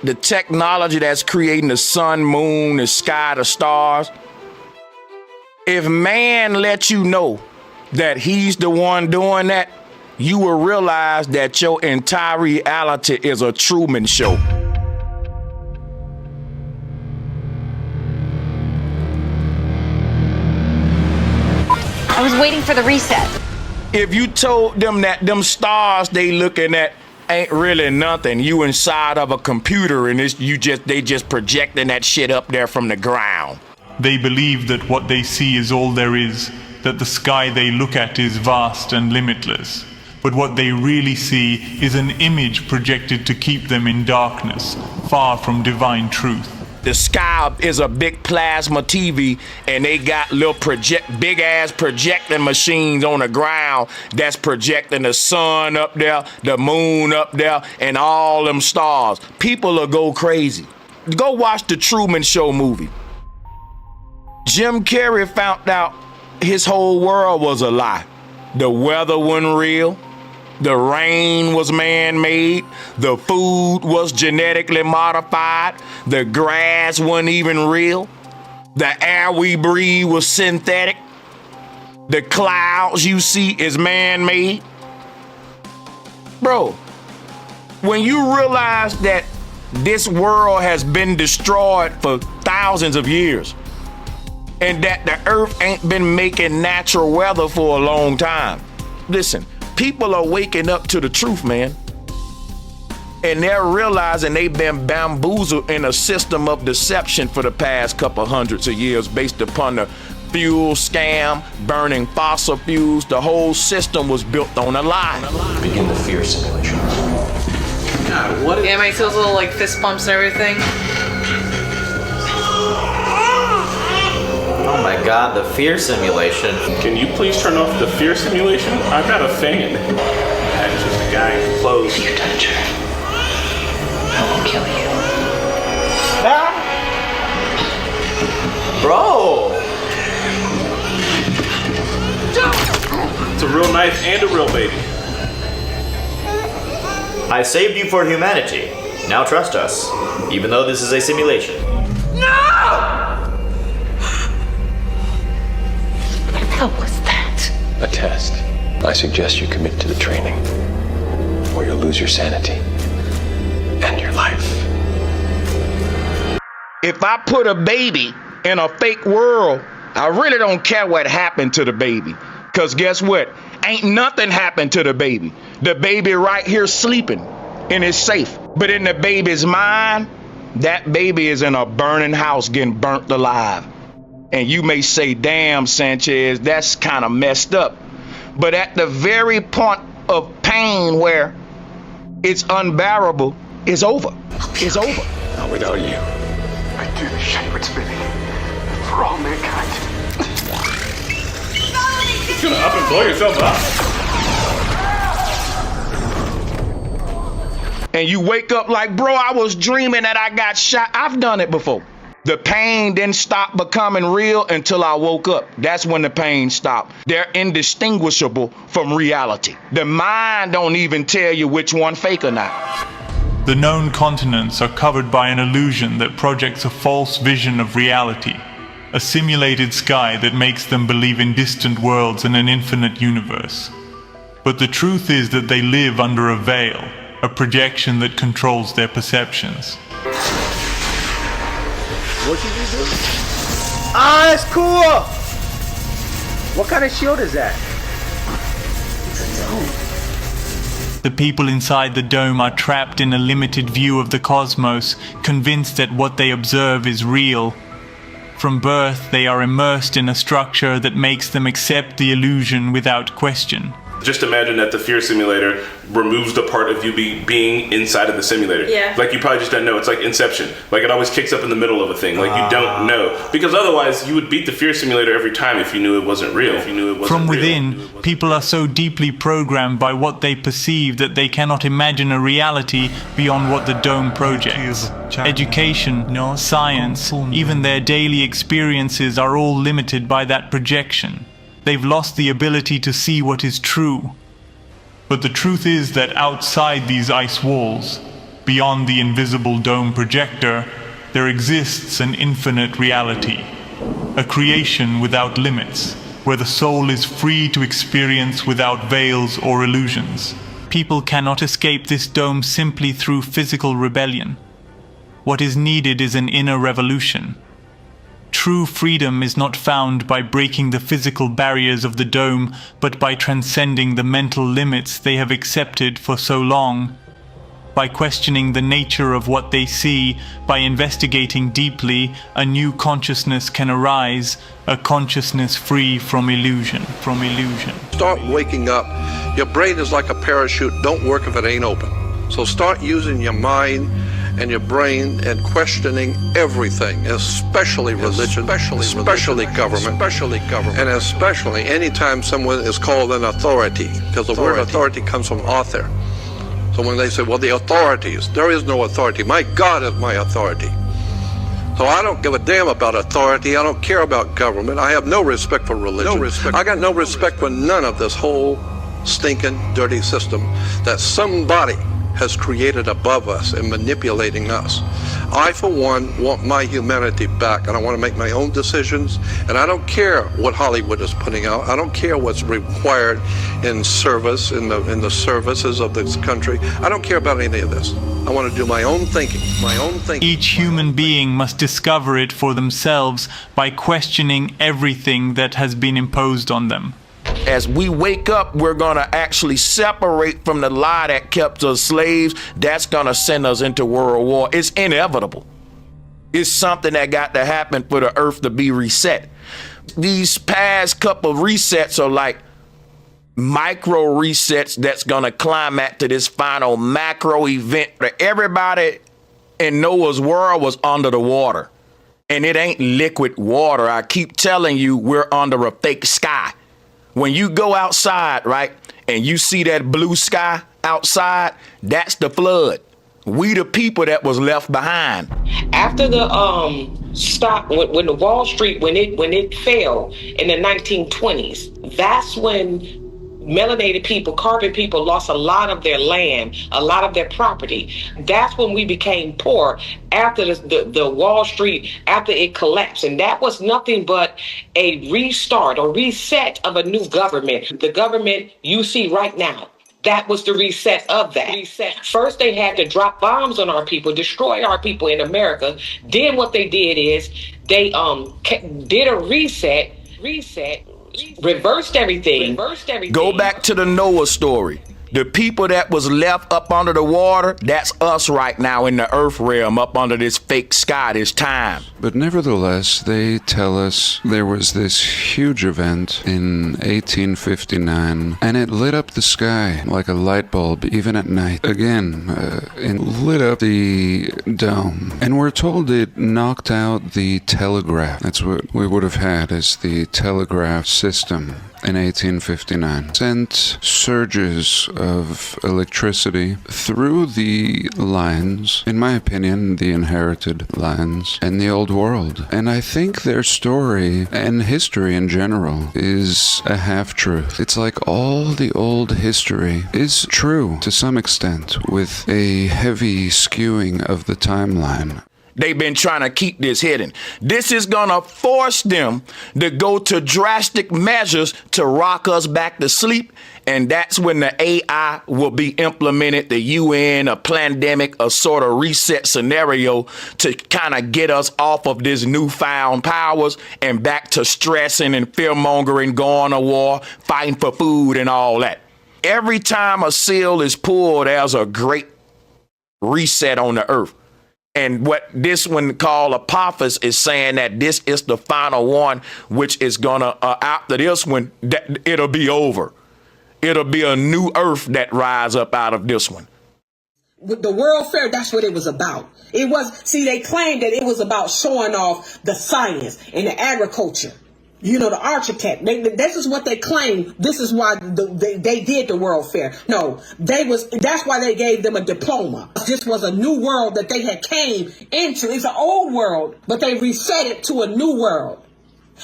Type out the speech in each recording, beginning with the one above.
the technology that's creating the sun, moon, the sky, the stars. If man lets you know that he's the one doing that, you will realize that your entire reality is a Truman Show. I was waiting for the reset. If you told them that them stars they looking at ain't really nothing, you inside of a computer and they just projecting that shit up there from the ground. They believe that what they see is all there is, that the sky they look at is vast and limitless. But what they really see is an image projected to keep them in darkness, far from divine truth. The sky is a big plasma TV, and they got little big ass projecting machines on the ground that's projecting the sun up there, the moon up there, and all them stars. People will go crazy. Go watch the Truman Show movie. Jim Carrey found out his whole world was a lie. The weather wasn't real. The rain was man-made. The food was genetically modified. The grass wasn't even real. The air we breathe was synthetic. The clouds you see is man-made. Bro, when you realize that this world has been destroyed for thousands of years and that the earth ain't been making natural weather for a long time, listen, people are waking up to the truth, man. And they're realizing they've been bamboozled in a system of deception for the past couple hundreds of years based upon the fuel scam, burning fossil fuels. The whole system was built on a lie. Begin the fear simulation. God, what is... Yeah, makes those little like fist pumps and everything. Oh my god, the fear simulation. Can you please turn off the fear simulation? I've got a fan. That's just a guy in clothes. If you touch her, I will kill you. Bro! It's a real knife and a real baby. I saved you for humanity. Now trust us, even though this is a simulation. What was that? A test. I suggest you commit to the training, or you'll lose your sanity and your life. If I put a baby in a fake world, I really don't care what happened to the baby. Because guess what? Ain't nothing happened to the baby. The baby right here sleeping and it's safe. But in the baby's mind, that baby is in a burning house getting burnt alive. And you may say, damn, Sanchez, that's kind of messed up. But at the very point of pain where it's unbearable, it's over. It's over. Not without you. I do the shepherd's bidding for all mankind. You're gonna up and blow yourself up. And you wake up like, bro, I was dreaming that I got shot. I've done it before. The pain didn't stop becoming real until I woke up. That's when the pain stopped. They're indistinguishable from reality. The mind don't even tell you which one fake or not. The known continents are covered by an illusion that projects a false vision of reality, a simulated sky that makes them believe in distant worlds and an infinite universe. But the truth is that they live under a veil, a projection that controls their perceptions. What did you do? Ah, that's cool! What kind of shield is that? It's a dome. The people inside the dome are trapped in a limited view of the cosmos, convinced that what they observe is real. From birth, they are immersed in a structure that makes them accept the illusion without question. Just imagine that the fear simulator removes the part of you being inside of the simulator. Yeah. Like you probably just don't know. It's like Inception. Like it always kicks up in the middle of a thing. Like you don't know. Because otherwise you would beat the fear simulator every time if you knew it wasn't real. If you knew it wasn't From real. within, people are so deeply programmed by what they perceive that they cannot imagine a reality beyond what the dome projects. Education, science, even their daily experiences are all limited by that projection. They've lost the ability to see what is true. But the truth is that outside these ice walls, beyond the invisible dome projector, there exists an infinite reality, a creation without limits, where the soul is free to experience without veils or illusions. People cannot escape this dome simply through physical rebellion. What is needed is an inner revolution. True freedom is not found by breaking the physical barriers of the dome, but by transcending the mental limits they have accepted for so long. By questioning the nature of what they see, by investigating deeply, a new consciousness can arise, a consciousness free from illusion. Start waking up. Your brain is like a parachute. Don't work if it ain't open. So start using your mind and your brain and questioning everything, especially religion, especially government, and especially anytime someone is called an authority, because the word authority comes from author. So when they say, well, the authorities, there is no authority. My God is my authority. So I don't give a damn about authority. I don't care about government. I have no respect for religion. I got no respect for none of this whole stinking, dirty system that somebody has created above us and manipulating us. I, for one, want my humanity back, and I want to make my own decisions, and I don't care what Hollywood is putting out. I don't care what's required in service, in the services of this country. I don't care about any of this. I want to do my own thinking, Each human being must discover it for themselves by questioning everything that has been imposed on them. As we wake up, we're going to actually separate from the lie that kept us slaves. That's going to send us into world war. It's inevitable. It's something that got to happen for the earth to be reset. These past couple of resets are like micro resets that's going to climax to this final macro event where everybody in Noah's world was under the water. And it ain't liquid water. I keep telling you, we're under a fake sky. When you go outside, right, and you see that blue sky outside, that's the flood. We the people that was left behind. After the stock, when the Wall Street, when it fell in the 1920s, that's when melanated people, carbon people lost a lot of their land, a lot of their property. That's when we became poor, after the Wall Street, after it collapsed. And that was nothing but a restart or reset of a new government. The government you see right now, that was the reset of that. First, they had to drop bombs on our people, destroy our people in America. Then what they did is they did a reset, reversed everything. Go back to the Noah story. The people that was left up under the water, that's us right now in the earth realm, up under this fake sky, this time. But nevertheless, they tell us there was this huge event in 1859, and it lit up the sky like a light bulb, even at night. Again, it lit up the dome. And we're told it knocked out the telegraph. That's what we would have had as the telegraph system. In 1859, sent surges of electricity through the lines, in my opinion, the inherited lines, in the old world. And I think their story, and history in general, is a half-truth. It's like all the old history is true to some extent, with a heavy skewing of the timeline. They've been trying to keep this hidden. This is going to force them to go to drastic measures to rock us back to sleep. And that's when the AI will be implemented, the UN, a pandemic, a sort of reset scenario to kind of get us off of this newfound powers and back to stressing and fear-mongering, going to war, fighting for food and all that. Every time a seal is pulled, there's a great reset on the earth. And what this one called Apophis is saying that this is the final one, which is gonna, after this one, that it'll be over. It'll be a new earth that rise up out of this one. With the World Fair, that's what it was about. It was, see, they claimed that it was about showing off the science and the agriculture. You know, the architect, this is what they claim. This is why they did the World Fair. No, that's why they gave them a diploma. This was a new world that they had came into. It's an old world, but they reset it to a new world.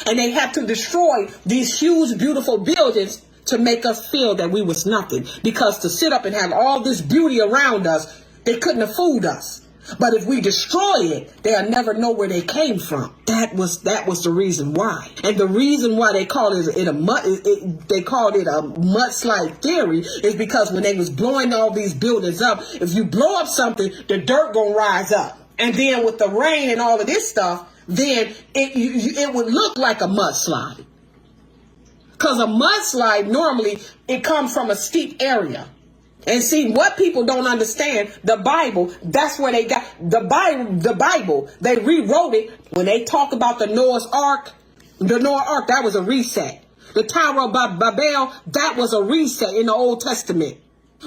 And they had to destroy these huge, beautiful buildings to make us feel that we was nothing. Because to sit up and have all this beauty around us They couldn't have fooled us. But if we destroy it, they'll never know where they came from. That was the reason why. And the reason why they called it a mudslide theory is because when they was blowing all these buildings up, if you blow up something, the dirt gonna rise up. And then with the rain and all of this stuff, then it would look like a mudslide. Because a mudslide, normally, it comes from a steep area. And see, what people don't understand, the Bible, that's where they got the Bible, they rewrote it. When they talk about the Noah's Ark, that was a reset. The Tower of Babel, that was a reset in the Old Testament.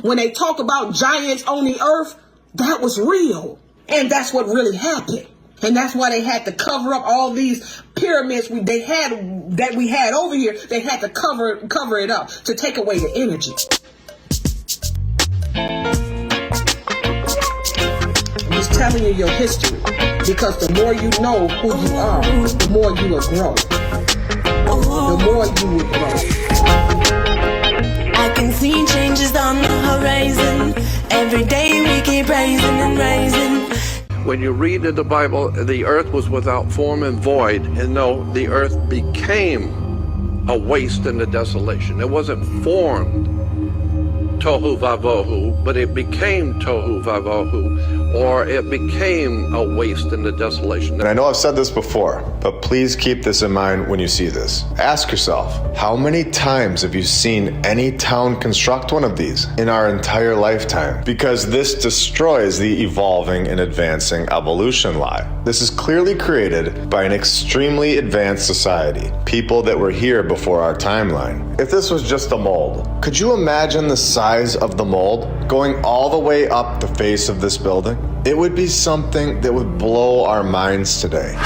When they talk about giants on the earth, that was real. And that's what really happened. And that's why they had to cover up all these pyramids we had over here. They had to cover it up to take away the energy. I'm just telling you your history, because the more you know who you are, the more you will grow. The more you will grow. I can see changes on the horizon. Every day we keep rising and rising. When you read in the Bible, the earth was without form and void, and no, the earth became a waste and a desolation. It wasn't formed tohu vavohu, but it became tohu vavohu, or it became a waste and a desolation. And I know I've said this before, but please keep this in mind when you see this. Ask yourself, how many times have you seen any town construct one of these in our entire lifetime? Because this destroys the evolving and advancing evolution lie. This is clearly created by an extremely advanced society, people that were here before our timeline. If this was just a mold, could you imagine the size of the mold going all the way up the face of this building? It would be something that would blow our minds today.